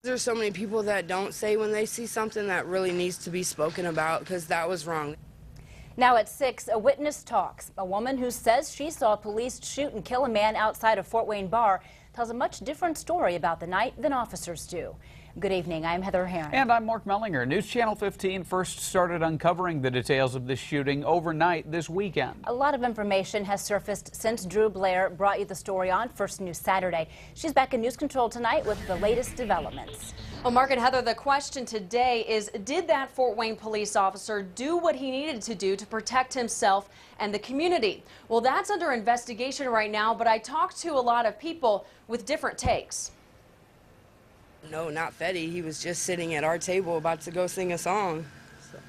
There's so many people that don't say when they see something that really needs to be spoken about, because that was wrong. Now at 6, a witness talks. A woman who says she saw police shoot and kill a man outside a Fort Wayne bar tells a much different story about the night than officers do. Good evening, I'm Heather Herron. And I'm Mark Mellinger. News Channel 15 first started uncovering the details of this shooting overnight this weekend. A lot of information has surfaced since Drew Blair brought you the story on First News Saturday. She's back in News Control tonight with the latest developments. Well, Mark and Heather, the question today is, did that Fort Wayne police officer do what he needed to do to protect himself and the community? Well, that's under investigation right now, but I talked to a lot of people with different takes. No, not Fetty. He was just sitting at our table about to go sing a song. So,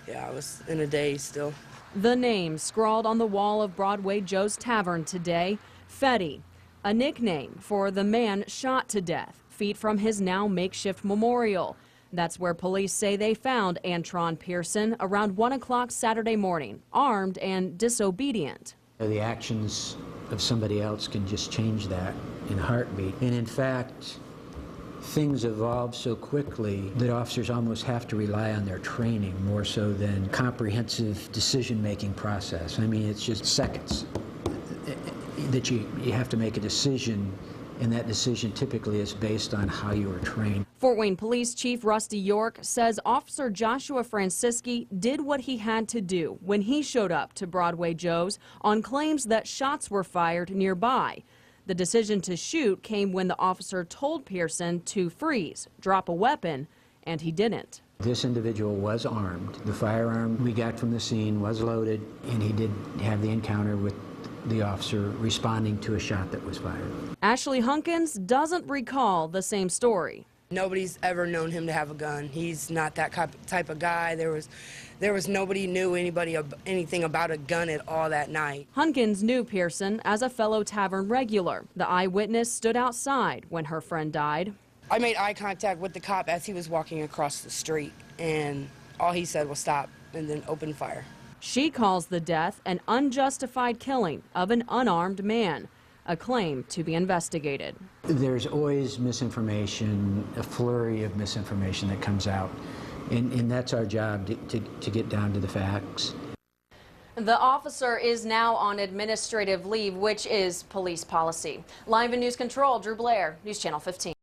yeah, I was in a daze still. The name scrawled on the wall of Broadway Joe's Tavern today, Fetty, a nickname for the man shot to death, feet from his now makeshift memorial. That's where police say they found Antron Pearson around 1 o'clock Saturday morning, armed and disobedient. The actions of somebody else can just change that in a heartbeat. And in fact, things evolve so quickly that officers almost have to rely on their training more so than comprehensive decision-making process. I mean, it's just seconds that you have to make a decision, and that decision typically is based on how you were trained. Fort Wayne Police Chief Rusty York says Officer Joshua Francisci did what he had to do when he showed up to Broadway Joe's on claims that shots were fired nearby. The decision to shoot came when the officer told Pearson to freeze, drop a weapon, and he didn't. This individual was armed. The firearm we got from the scene was loaded, and he did have the encounter with the officer responding to a shot that was fired. Ashley Hunkins doesn't recall the same story. Nobody's ever known him to have a gun. He's not that type of guy. There was nobody knew anything about a gun at all that night. Hunkins knew Pearson as a fellow tavern regular. The eyewitness stood outside when her friend died. I made eye contact with the cop as he was walking across the street, and all he said was stop and then open fire. She calls the death an unjustified killing of an unarmed man, a claim to be investigated. There's always misinformation, a flurry of misinformation that comes out, and that's our job to get down to the facts. The officer is now on administrative leave, which is police policy. Live in News Control, Drew Blair, News Channel 15.